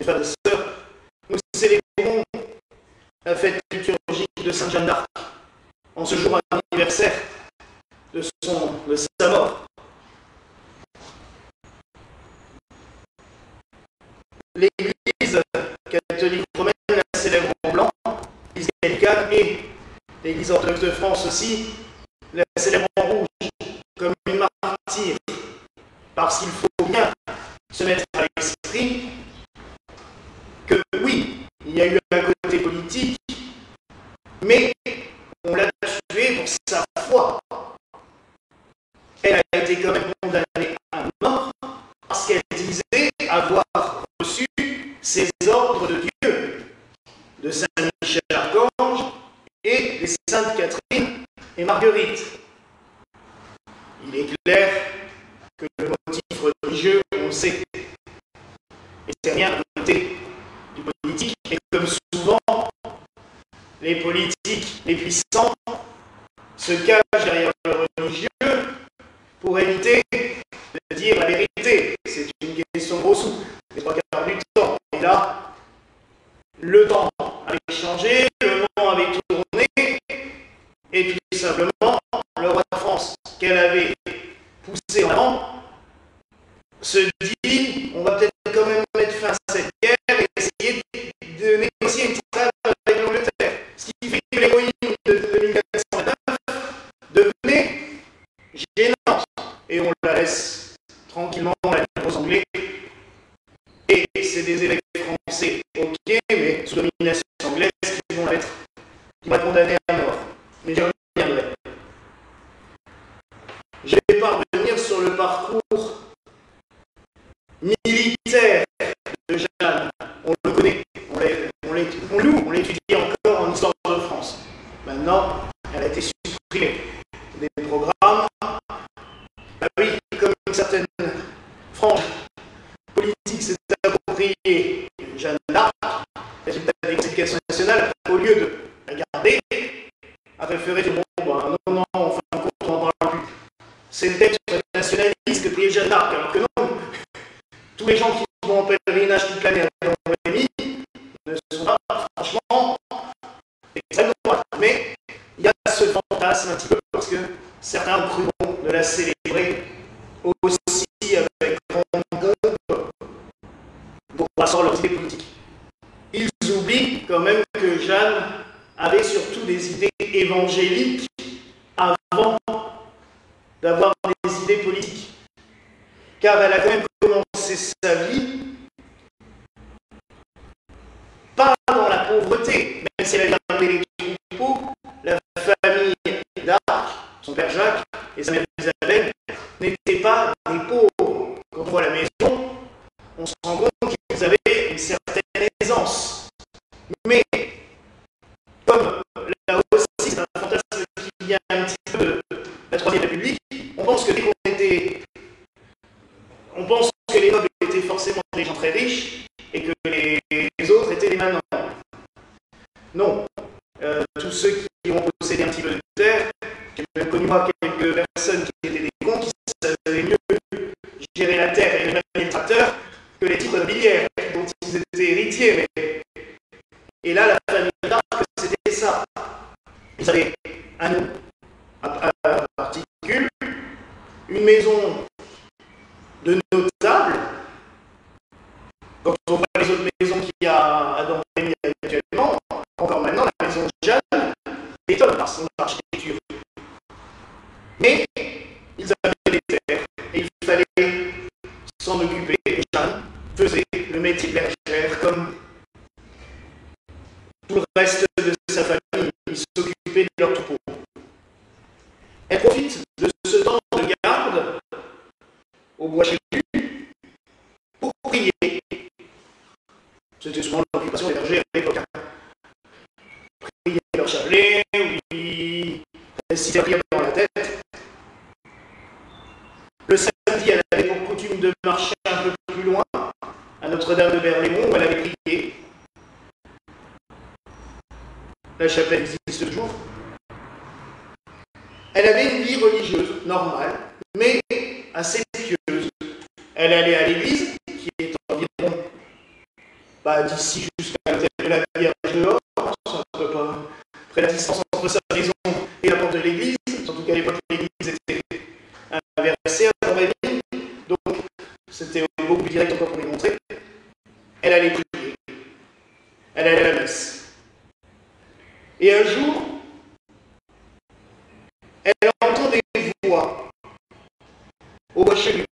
frères et sœurs, nous célébrons la fête liturgique de Sainte Jeanne d'Arc, en ce jour anniversaire de sa mort. L'Église catholique romaine la célèbre en blanc, l'Église gallicane et l'Église orthodoxe de France aussi la célèbre en rouge, comme une martyre, parce qu'il faut bien se mettre à l'esprit que oui, il y a eu un côté politique, mais on l'a tuée pour sa foi. Elle a été quand même condamnée à mort parce qu'elle disait avoir reçu ses ordres de Dieu, de Saint Michel Archange et des Saintes Catherine et Marguerite. Il est clair que le motif religieux, on le sait, et c'est rien à côté du politique, et comme souvent, les politiques, les puissants, se cachent derrière le religieux pour éviter de dire la vérité. C'est une question de gros sous, les trois quarts du temps. Et là, le temps avait changé, le moment avait tourné, et puis simplement, le roi de France, qu'elle avait poussé en avant, se dit, on va peut-être quand même mettre fin à cette guerre et essayer de négocier une trêve avec l'Angleterre. Ce qui fait que l'héroïne de 1429 devenait gênante. Et on la laisse tranquillement la libre aux Anglais. Et c'est des évêques français, ok, mais sous domination anglaise, qui vont la condamner à mort. Mais j'y reviendrai. Je ne vais pas revenir sur le parcours militaire de Jeanne. On le connaît, on l'étudie encore en histoire de France. Maintenant, elle a été supprimée des programmes. Ah oui, comme une certaine frange politique s'est appropriée Jeanne d'Arc, résultat de l'éducation nationale, au lieu de la garder, a préféré dire bon, non, en fin de compte, on n'en parle plus. C'est le texte nationaliste que priait Jeanne d'Arc, alors que non, tous les gens qui vont en pèlerinage toute l'année à Rémy ne sont pas, franchement, extrêmement droite. Mais il y a ce fantasme un petit peu parce que certains ont cru bon de la célébrer aussi avec grande pompe pour asseoir leurs idées politiques. Ils oublient quand même que Jeanne avait surtout des idées évangéliques avant d'avoir des idées politiques. Car elle a quand même commencé sa vie pas dans la pauvreté, même si elle a gardé les troupeaux, la famille d'Arc, son père Jacques et sa mère Isabelle, n'étaient pas des pauvres. Quand on voit la maison, on se rend compte qu'ils avaient une certaine aisance. Mais, comme là aussi c'est un fantasme qui vient un petit peu de la Troisième République, on pense que les nobles étaient forcément des gens très riches et que les autres étaient des manants. Non. Tous ceux qui ont possédé un petit peu de terre, j'ai même connu moi quelques personnes qui étaient des cons qui savaient mieux gérer la terre et manier le tracteur que les titres nobiliaires dont ils étaient héritiers. Et là, la famille d'Arc, c'était ça. Ils avaient un nom à particule, une maison de notable. Quand on voit les autres maisons qu'il y a dans Rémy actuellement, encore maintenant, la maison de Jeanne étonne par son architecture. Mais ils avaient des terres et il fallait s'en occuper. Et Jeanne faisait le métier de bergère comme tout le reste de sa famille. Ils s'occupaient de leurs troupeaux. Elle profite de ce temps de garde au bois chez lui pour prier. C'était souvent l'occupation des bergers à l'époque. Prier leur chapelet, oui, réciter la prière dans la tête. Le samedi, elle avait pour coutume de marcher un peu plus loin, à Notre-Dame de Berlaymont, où elle avait prié. La chapelle existe toujours. Elle avait une vie religieuse normale, mais assez pieuse. Elle allait à l'église, qui est environ Pas d'ici jusqu'à l'hôtel de la Vierge dehors, ça ne peut pas. Après la distance entre sa maison et la porte de l'église, surtout qu'à l'époque l'église était inversée à son réveil, donc c'était beaucoup plus direct encore pour lui montrer. Elle allait prier, elle allait à la messe. Et un jour, elle entend des voix au bois chez lui.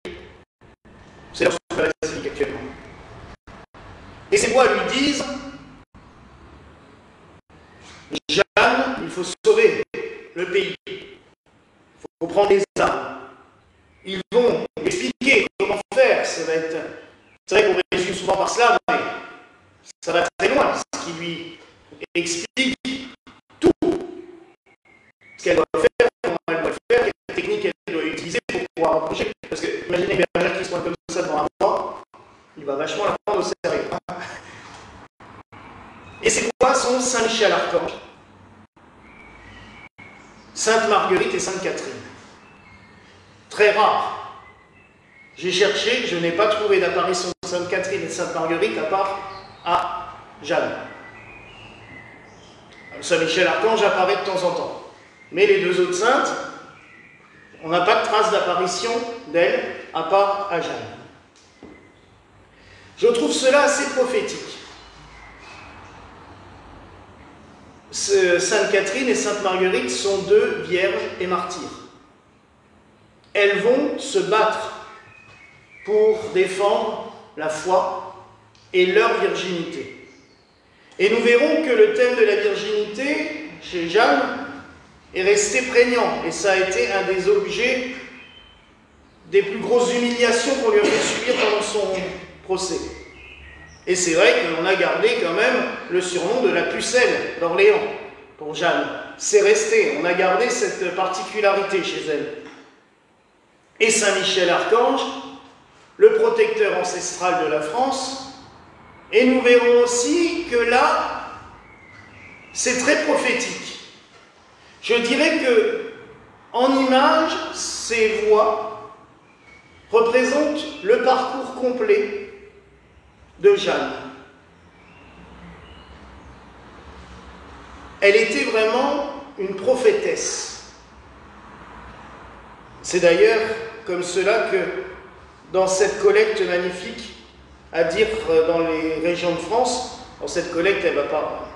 C'est là sur la basilique actuellement. Et ces voix lui disent: Jeanne, il faut sauver le pays. Il faut prendre les armes. Ils vont expliquer comment faire. Ça va être... C'est vrai qu'on résume souvent par cela, mais ça va très loin. Ce qui lui explique tout ce qu'elle doit faire, comment elle doit le faire, quelle technique elle doit utiliser pour pouvoir approcher. Parce que imaginez Bernard qui se pointe comme ça devant un roi, il va vachement la prendre au sérieux. Et ces voix sont Saint Michel Archange, Sainte Marguerite et Sainte Catherine. Très rare. J'ai cherché, je n'ai pas trouvé d'apparition de Sainte Catherine et de Sainte Marguerite à part à Jeanne. Saint Michel Archange apparaît de temps en temps. Mais les deux autres saintes, on n'a pas de trace d'apparition d'elles à part à Jeanne. Je trouve cela assez prophétique. Sainte Catherine et Sainte Marguerite sont deux vierges et martyrs. Elles vont se battre pour défendre la foi et leur virginité. Et nous verrons que le thème de la virginité, chez Jeanne, est resté prégnant. Et ça a été un des objets des plus grosses humiliations qu'on lui a fait subir pendant son procès. Et c'est vrai qu'on a gardé quand même le surnom de la pucelle d'Orléans pour Jeanne. C'est resté, on a gardé cette particularité chez elle. Et Saint Michel Archange, le protecteur ancestral de la France. Et nous verrons aussi que là, c'est très prophétique. Je dirais que, en image, ces voix représentent le parcours complet de Jeanne. Elle était vraiment une prophétesse. C'est d'ailleurs comme cela que, dans cette collecte magnifique, à dire dans les régions de France, dans cette collecte, elle va pas.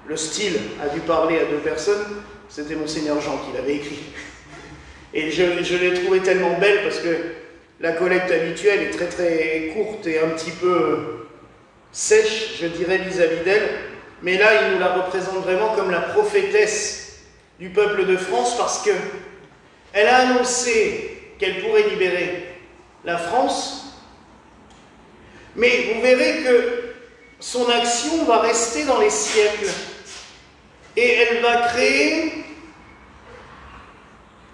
Le style a dû parler à deux personnes, c'était Monseigneur Jean qui l'avait écrit. Et je l'ai trouvée tellement belle parce que la collecte habituelle est très très courte et un petit peu sèche, je dirais, vis-à-vis d'elle. Mais là, il nous la représente vraiment comme la prophétesse du peuple de France parce qu'elle a annoncé qu'elle pourrait libérer la France. Mais vous verrez que son action va rester dans les siècles et elle va créer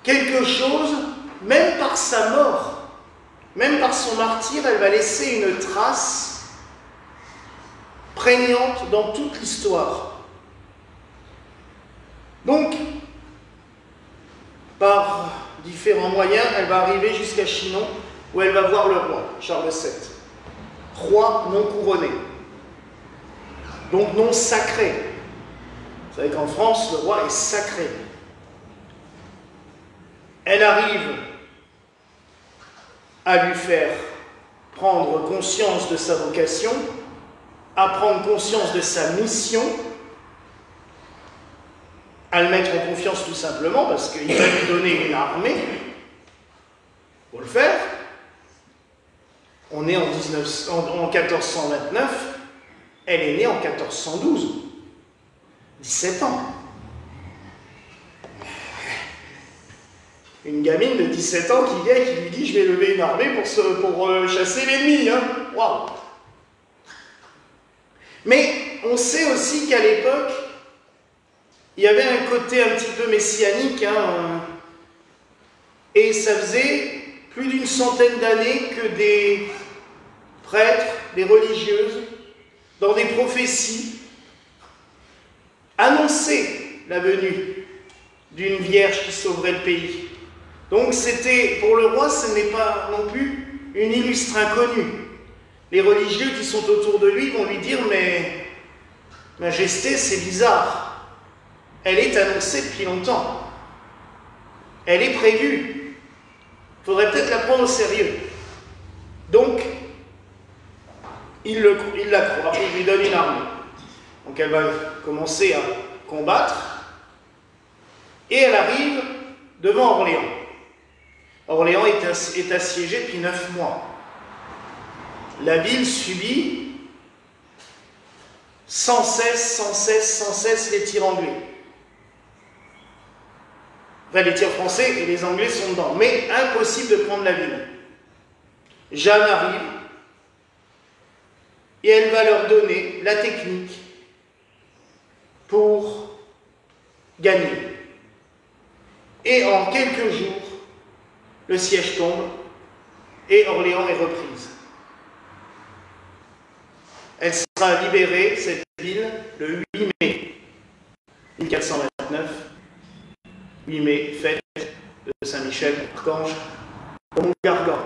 quelque chose, même par sa mort, même par son martyre, elle va laisser une trace prégnante dans toute l'histoire. Donc, par différents moyens, elle va arriver jusqu'à Chinon, où elle va voir le roi, Charles VII. Roi non couronné, donc non sacré. Vous savez qu'en France, le roi est sacré. Elle arrive à lui faire prendre conscience de sa vocation, à prendre conscience de sa mission, à le mettre en confiance tout simplement, parce qu'il va lui donner une armée pour le faire. On est en 1429, elle est née en 1412, 17 ans. Une gamine de 17 ans qui vient et qui lui dit « Je vais lever une armée pour chasser l'ennemi. » Waouh! Mais on sait aussi qu'à l'époque, il y avait un côté un petit peu messianique, et ça faisait plus d'une centaine d'années que des prêtres, des religieuses, dans des prophéties, annonçaient la venue d'une vierge qui sauverait le pays. Donc c'était, pour le roi, ce n'est pas non plus une illustre inconnue. les religieux qui sont autour de lui vont lui dire « Mais, Majesté, c'est bizarre. Elle est annoncée depuis longtemps. Elle est prévue. Il faudrait peut-être la prendre au sérieux. » Donc, il la croit, il lui donne une armée. Donc elle va commencer à combattre, et elle arrive devant Orléans. Orléans est assiégée depuis 9 mois. La ville subit sans cesse les tirs anglais. Enfin, les tirs français et les Anglais sont dedans, mais impossible de prendre la ville. Jeanne arrive, et elle va leur donner la technique pour gagner. Et en quelques jours, le siège tombe et Orléans est reprise. Elle sera libérée, cette ville, le 8 mai 1429. 8 mai, fête de Saint-Michel, Archange, au Mont-Gargan.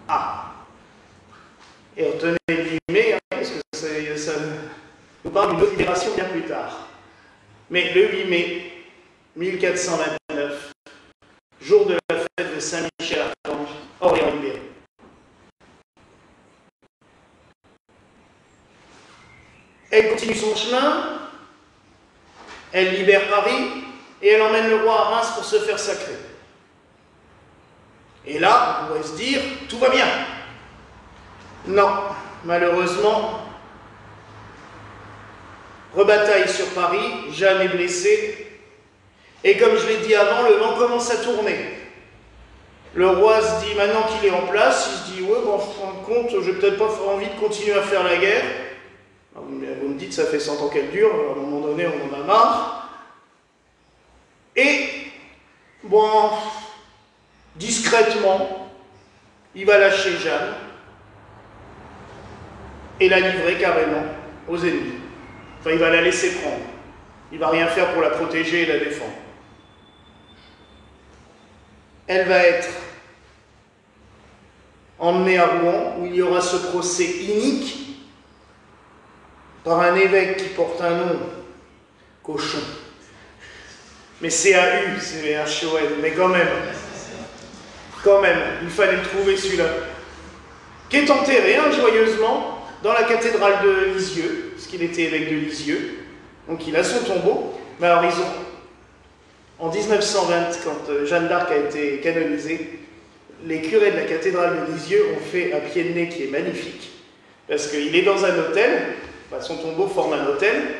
Ah! Et retenez le 8 mai, hein, parce que ça nous parle d'une autre libération bien plus tard. Mais le 8 mai 1429, jour de la fête de Saint-Michel Archange, Orléans libéré. Elle continue son chemin, elle libère Paris, et elle emmène le roi à Reims pour se faire sacrer. Et là, on pourrait se dire, tout va bien. Non, malheureusement, rebataille sur Paris, Jeanne est blessée, et comme je l'ai dit avant, le vent commence à tourner. Le roi se dit, maintenant qu'il est en place, il se dit, ouais, bon, en fin de compte, j'ai peut-être pas envie de continuer à faire la guerre. Vous me dites, ça fait 100 ans qu'elle dure, à un moment donné, on en a marre. Et, bon, discrètement, il va lâcher Jeanne et la livrer carrément aux ennemis. Enfin, il va la laisser prendre. Il ne va rien faire pour la protéger et la défendre. Elle va être emmenée à Rouen, où il y aura ce procès inique par un évêque qui porte un nom, Cochon. Mais c'est A-U, c'est H-O-N, mais quand même, il fallait le trouver celui-là. Qui est enterré, joyeusement, dans la cathédrale de Lisieux, parce qu'il était évêque de Lisieux. Donc il a son tombeau. Mais alors en 1920, quand Jeanne d'Arc a été canonisée, les curés de la cathédrale de Lisieux ont fait un pied de nez qui est magnifique, parce qu'il est dans un hôtel, son tombeau forme un hôtel,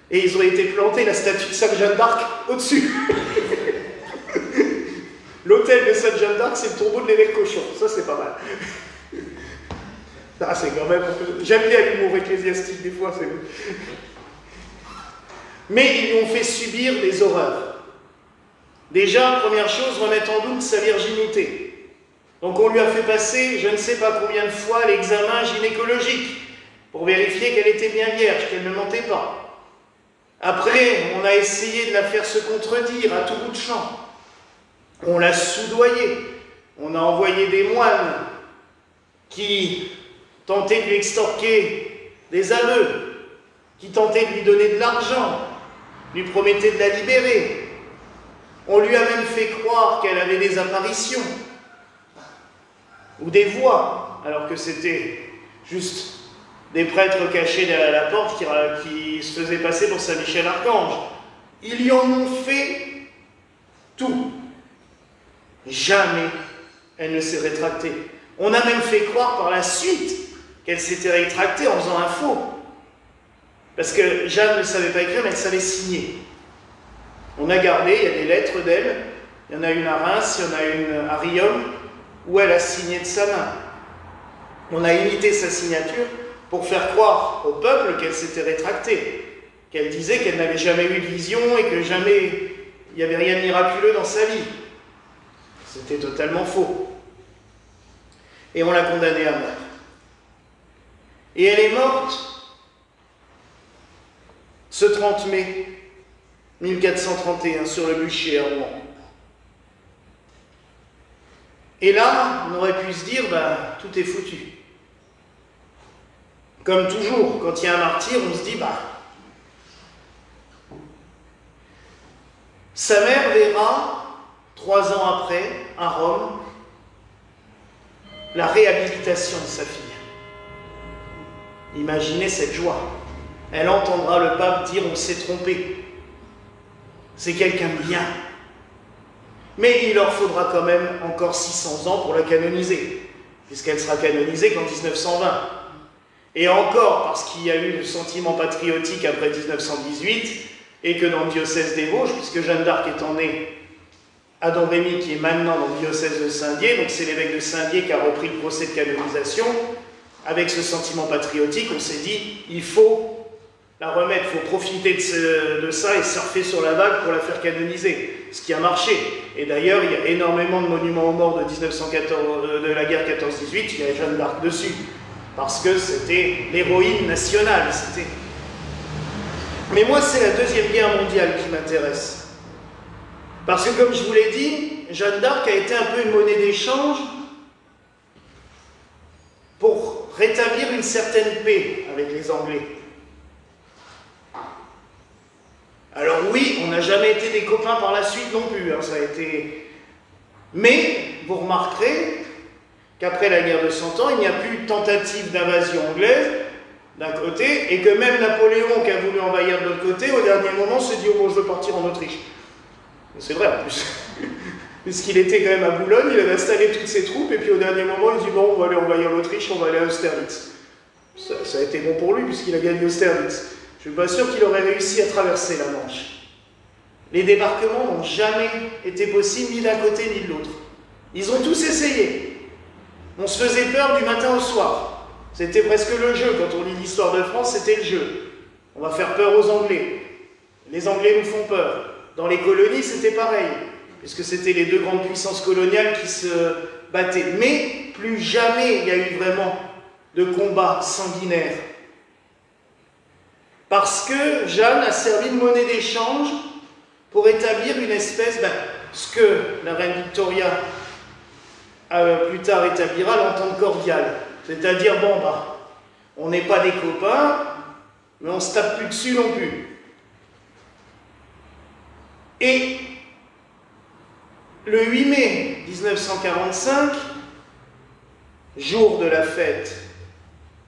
et ils ont été planter la statue de Sainte Jeanne d'Arc au-dessus. L'hôtel de Sainte Jeanne d'Arc, c'est le tombeau de l'évêque Cochon. Ça, c'est pas mal. Ah, c'est quand même... J'aime bien l'humour ecclésiastique, des fois, c'est... Mais ils lui ont fait subir des horreurs. Déjà, première chose, remettre en doute sa virginité. Donc on lui a fait passer, je ne sais pas combien de fois, l'examen gynécologique, pour vérifier qu'elle était bien vierge, qu'elle ne mentait pas. Après, on a essayé de la faire se contredire à tout bout de champ. On l'a soudoyée. On a envoyé des moines qui tentaient de lui extorquer des aveux, qui tentaient de lui donner de l'argent, lui promettaient de la libérer. On lui a même fait croire qu'elle avait des apparitions ou des voix, alors que c'était juste des prêtres cachés derrière la porte qui se faisaient passer pour Saint-Michel Archange. Ils y en ont fait tout. Jamais elle ne s'est rétractée. On a même fait croire par la suite qu'elle s'était rétractée en faisant un faux. Parce que Jeanne ne savait pas écrire, mais elle savait signer. On a gardé, il y a des lettres d'elle, il y en a une à Reims, il y en a une à Riom, où elle a signé de sa main. On a imité sa signature pour faire croire au peuple qu'elle s'était rétractée, qu'elle disait qu'elle n'avait jamais eu de vision et que jamais il n'y avait rien de miraculeux dans sa vie. C'était totalement faux. Et on l'a condamnée à mort. Et elle est morte ce 30 mai 1431 sur le bûcher à Rouen. Et là, on aurait pu se dire, tout est foutu. Comme toujours, quand il y a un martyr, on se dit, bah, sa mère verra, 3 ans après, à Rome, la réhabilitation de sa fille. Imaginez cette joie. Elle entendra le pape dire « on s'est trompé ». C'est quelqu'un de bien. Mais il leur faudra quand même encore 600 ans pour la canoniser, puisqu'elle sera canonisée qu'en 1920. Et encore, parce qu'il y a eu le sentiment patriotique après 1918, et que dans le diocèse des Vosges, puisque Jeanne d'Arc étant née à Domrémy, qui est maintenant dans le diocèse de Saint-Dié, donc c'est l'évêque de Saint-Dié qui a repris le procès de canonisation, avec ce sentiment patriotique, on s'est dit, il faut la remettre, il faut profiter de ça et surfer sur la vague pour la faire canoniser, ce qui a marché. Et d'ailleurs, il y a énormément de monuments aux morts de 1914, de la guerre 14-18, il y a Jeanne d'Arc dessus, parce que c'était l'héroïne nationale. Mais moi, c'est la Deuxième Guerre mondiale qui m'intéresse. Parce que, comme je vous l'ai dit, Jeanne d'Arc a été un peu une monnaie d'échange pour rétablir une certaine paix avec les Anglais. Alors oui, on n'a jamais été des copains par la suite non plus, hein, ça a été... Mais, vous remarquerez qu'après la guerre de 100 ans, il n'y a plus de tentative d'invasion anglaise d'un côté, et que même Napoléon, qui a voulu envahir de l'autre côté, au dernier moment se dit « oh, bon, je veux partir en Autriche ». C'est vrai en plus. Puisqu'il était quand même à Boulogne, il avait installé toutes ses troupes, et puis au dernier moment, il dit « bon, on va aller envahir l'Autriche, on va aller à Austerlitz ». Ça a été bon pour lui, puisqu'il a gagné Austerlitz. Je ne suis pas sûr qu'il aurait réussi à traverser la Manche. Les débarquements n'ont jamais été possibles, ni d'un côté ni de l'autre. Ils ont tous essayé. On se faisait peur du matin au soir. C'était presque le jeu. Quand on lit l'histoire de France, c'était le jeu. On va faire peur aux Anglais. Les Anglais nous font peur. Dans les colonies, c'était pareil, puisque c'était les deux grandes puissances coloniales qui se battaient. Mais plus jamais il y a eu vraiment de combat sanguinaire. Parce que Jeanne a servi de monnaie d'échange pour établir une espèce, ce que la reine Victoria plus tard établira, l'entente cordiale. C'est-à-dire, bon, on n'est pas des copains, mais on ne se tape plus dessus non plus. Et le 8 mai 1945, jour de la fête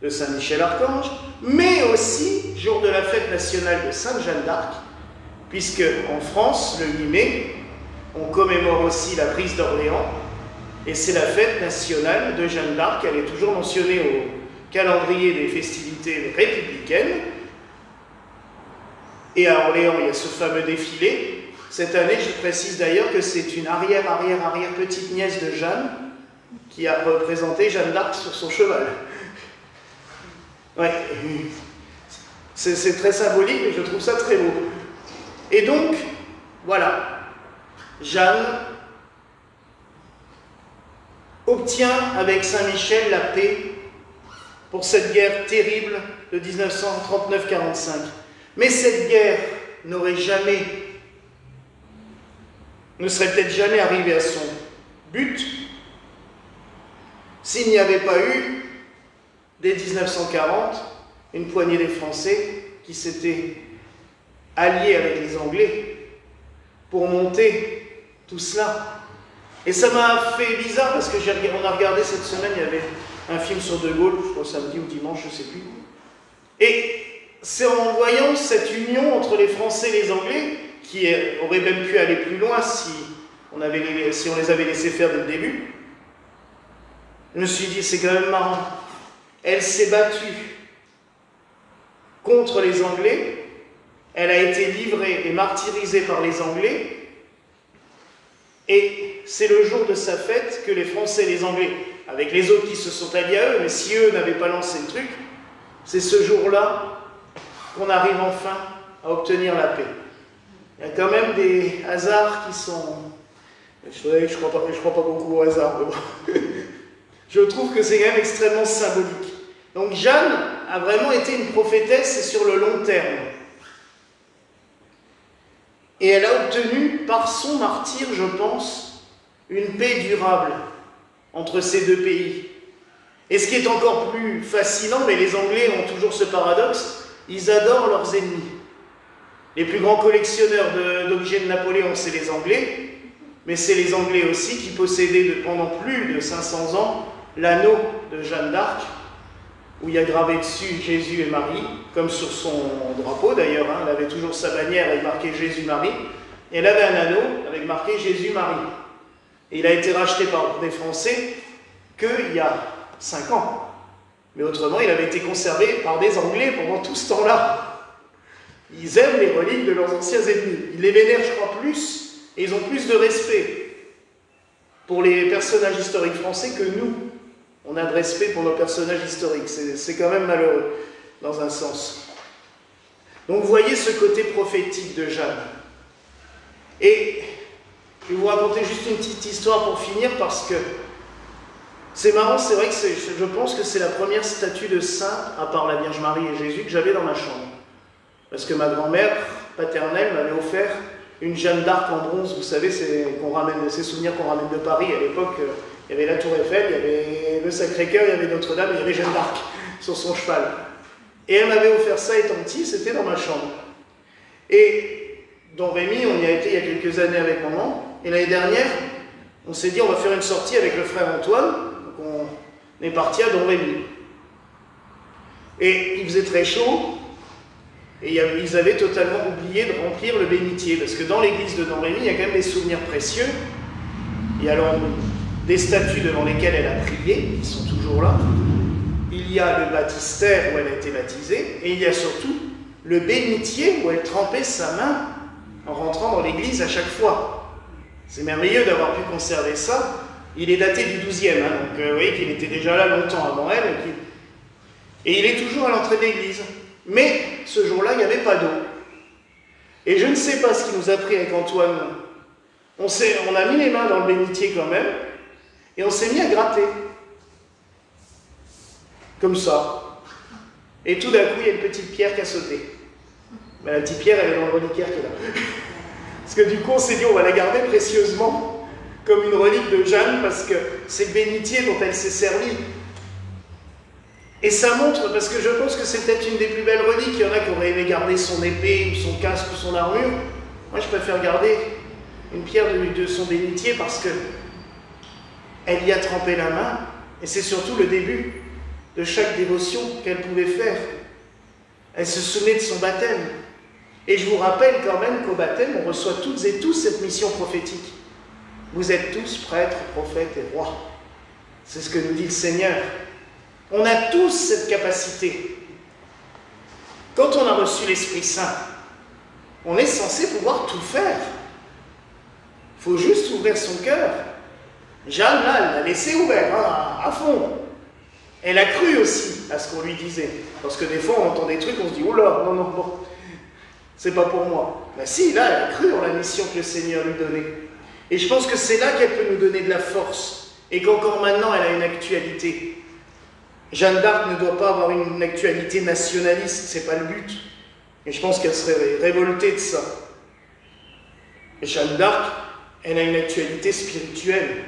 de Saint-Michel-Archange, mais aussi jour de la fête nationale de Sainte-Jeanne d'Arc, puisque en France, le 8 mai, on commémore aussi la prise d'Orléans, et c'est la fête nationale de Jeanne d'Arc. Elle est toujours mentionnée au calendrier des festivités républicaines. Et à Orléans, il y a ce fameux défilé. Cette année, je précise d'ailleurs que c'est une arrière-petite-nièce de Jeanne qui a représenté Jeanne d'Arc sur son cheval. Ouais, c'est très symbolique, mais je trouve ça très beau. Et donc, voilà, Jeanne obtient avec Saint-Michel la paix pour cette guerre terrible de 1939-45. Mais cette guerre ne serait peut-être jamais arrivée à son but s'il n'y avait pas eu, dès 1940, une poignée des Français qui s'étaient alliés avec les Anglais pour monter tout cela. Et ça m'a fait bizarre parce que on a regardé cette semaine, il y avait un film sur De Gaulle, je crois samedi ou dimanche, je ne sais plus. Et c'est en voyant cette union entre les Français et les Anglais, qui aurait même pu aller plus loin si on les avait laissés faire dès le début, je me suis dit, c'est quand même marrant. Elle s'est battue contre les Anglais, elle a été livrée et martyrisée par les Anglais, et c'est le jour de sa fête que les Français et les Anglais, avec les autres qui se sont alliés à eux, mais si eux n'avaient pas lancé le truc, c'est ce jour-là qu'on arrive enfin à obtenir la paix. Il y a quand même des hasards qui sont... Je crois pas beaucoup au hasard, mais bon. Je trouve que c'est quand même extrêmement symbolique. Donc Jeanne a vraiment été une prophétesse sur le long terme. Et elle a obtenu, par son martyre, je pense, une paix durable entre ces deux pays. Et ce qui est encore plus fascinant, mais les Anglais ont toujours ce paradoxe, ils adorent leurs ennemis. Les plus grands collectionneurs d'objets de Napoléon, c'est les Anglais, mais c'est les Anglais aussi qui possédaient pendant plus de 500 ans l'anneau de Jeanne d'Arc, où il y a gravé dessus Jésus et Marie, comme sur son drapeau d'ailleurs, hein, elle avait toujours sa bannière avec marqué Jésus-Marie, et elle avait un anneau avec marqué Jésus-Marie. Et il a été racheté par des Français qu'il y a 5 ans. Mais autrement, il avait été conservé par des Anglais pendant tout ce temps-là. Ils aiment les reliques de leurs anciens ennemis. Ils les vénèrent, je crois, plus, et ils ont plus de respect pour les personnages historiques français que nous. On a de respect pour nos personnages historiques. C'est quand même malheureux, dans un sens. Donc vous voyez ce côté prophétique de Jeanne. Et je vais vous raconter juste une petite histoire pour finir, parce que c'est marrant, c'est vrai que je pense que c'est la première statue de saint, à part la Vierge Marie et Jésus, que j'avais dans ma chambre. Parce que ma grand-mère paternelle m'avait offert une Jeanne d'Arc en bronze, vous savez, ces souvenirs qu'on ramène de Paris. À l'époque, il y avait la Tour Eiffel, il y avait le Sacré-Cœur, il y avait Notre-Dame, il y avait Jeanne d'Arc sur son cheval. Et elle m'avait offert ça étant petit, c'était dans ma chambre. Et Don Rémy, on y a été il y a quelques années avec maman, et l'année dernière, on s'est dit on va faire une sortie avec le frère Antoine, donc on est parti à Don Rémy. Et il faisait très chaud, et ils avaient totalement oublié de remplir le bénitier, parce que dans l'église de Don Rémy, il y a quand même des souvenirs précieux. Il y a alors des statues devant lesquelles elle a prié, qui sont toujours là. Il y a le baptistère où elle a été baptisée, et il y a surtout le bénitier où elle trempait sa main en rentrant dans l'église à chaque fois. C'est merveilleux d'avoir pu conserver ça. Il est daté du XIIe, hein, donc vous voyez qu'il était déjà là longtemps avant elle. Et il est toujours à l'entrée de l'église. Mais ce jour-là, il n'y avait pas d'eau. Et je ne sais pas ce qui nous a pris avec Antoine. On a mis les mains dans le bénitier quand même, et on s'est mis à gratter. Comme ça. Et tout d'un coup, il y a une petite pierre qui a sauté. Mais la petite pierre, elle est dans le reliquaire qui est là. Parce que du coup, on s'est dit, on va la garder précieusement comme une relique de Jeanne, parce que c'est le bénitier dont elle s'est servie. Et ça montre, parce que je pense que c'est peut-être une des plus belles reliques. Il y en a qui auraient aimé garder son épée, ou son casque, ou son armure. Moi, je préfère garder une pierre de son bénitier, parce que elle y a trempé la main, et c'est surtout le début de chaque dévotion qu'elle pouvait faire. Elle se souvenait de son baptême. Et je vous rappelle quand même qu'au baptême, on reçoit toutes et tous cette mission prophétique. Vous êtes tous prêtres, prophètes et rois. C'est ce que nous dit le Seigneur. On a tous cette capacité. Quand on a reçu l'Esprit Saint, on est censé pouvoir tout faire. Il faut juste ouvrir son cœur. Jeanne, là, elle l'a laissé ouvert, hein, à fond. Elle a cru aussi à ce qu'on lui disait. Parce que des fois, on entend des trucs, on se dit, oula, non, bon, c'est pas pour moi. Ben si, là, elle a cru en la mission que le Seigneur lui donnait. Et je pense que c'est là qu'elle peut nous donner de la force. Et qu'encore maintenant, elle a une actualité. Jeanne d'Arc ne doit pas avoir une actualité nationaliste, c'est pas le but. Et je pense qu'elle serait révoltée de ça. Et Jeanne d'Arc, elle a une actualité spirituelle.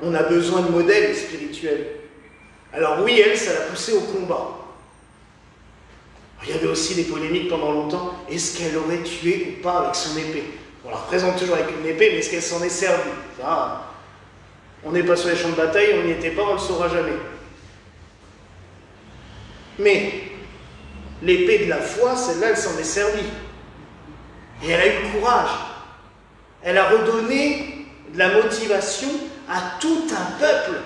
On a besoin de modèles spirituels. Alors oui, elle, ça l'a poussée au combat. Il y avait aussi des polémiques pendant longtemps. Est-ce qu'elle aurait tué ou pas avec son épée? On la représente toujours avec une épée, mais est-ce qu'elle s'en est servie? Ça, on n'est pas sur les champs de bataille, on n'y était pas, on ne le saura jamais. Mais l'épée de la foi, celle-là, elle s'en est servie. Et elle a eu le courage. Elle a redonné de la motivation à tout un peuple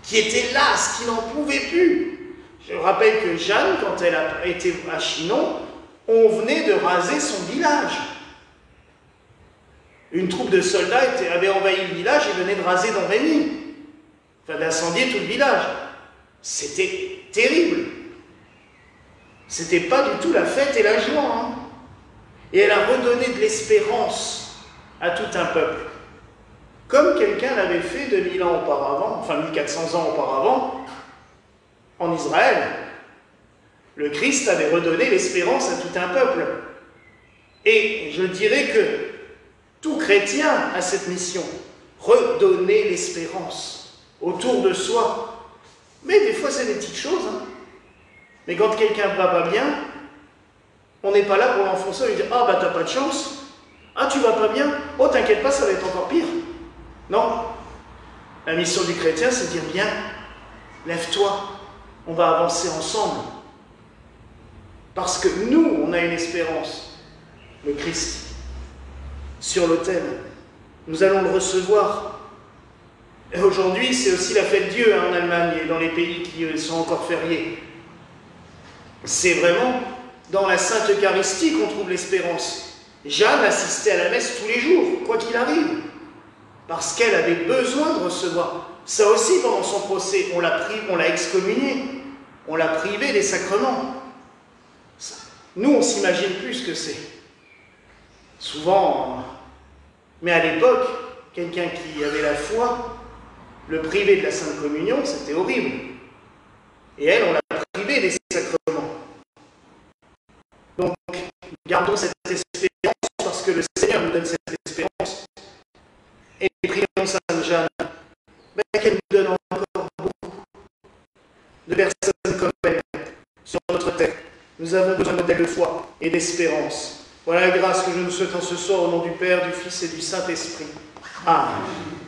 qui était las, qui n'en pouvait plus. Je rappelle que Jeanne, quand elle a été à Chinon, on venait de raser son village. Une troupe de soldats avait envahi le village et venait de raser Don Rémy. Enfin, d'incendier tout le village. C'était terrible. C'était pas du tout la fête et la joie. Hein. Et elle a redonné de l'espérance à tout un peuple. Comme quelqu'un l'avait fait 2000 ans auparavant, enfin 1400 ans auparavant, en Israël. Le Christ avait redonné l'espérance à tout un peuple. Et je dirais que tout chrétien a cette mission, redonner l'espérance. autour de soi. Mais des fois, c'est des petites choses. Hein. Mais quand quelqu'un ne va pas bien, on n'est pas là pour l'enfoncer et lui dire « Ah, bah, t'as pas de chance. Ah, tu vas pas bien. Oh, t'inquiète pas, ça va être encore pire. » Non. La mission du chrétien, c'est de dire « Bien, lève-toi. On va avancer ensemble. » Parce que nous, on a une espérance. Le Christ. Sur l'autel. Nous allons le recevoir. Et aujourd'hui, c'est aussi la fête Dieu hein, en Allemagne et dans les pays qui sont encore fériés. C'est vraiment dans la Sainte Eucharistie qu'on trouve l'espérance. Jeanne assistait à la messe tous les jours, quoi qu'il arrive, parce qu'elle avait besoin de recevoir. Ça aussi, pendant son procès, on l'a excommuniée, on l'a privée des sacrements. Nous, on s'imagine plus ce que c'est. Souvent, mais à l'époque, quelqu'un qui avait la foi, le priver de la Sainte Communion, c'était horrible. Et elle, on l'a privée des sacrements. Donc, gardons cette espérance, parce que le Seigneur nous donne cette espérance. Et prions Sainte Jeanne, qu'elle nous donne encore beaucoup de personnes comme elle sur notre terre. Nous avons besoin de modèles de foi et d'espérance. Voilà la grâce que je nous souhaite en ce soir au nom du Père, du Fils et du Saint-Esprit. Amen.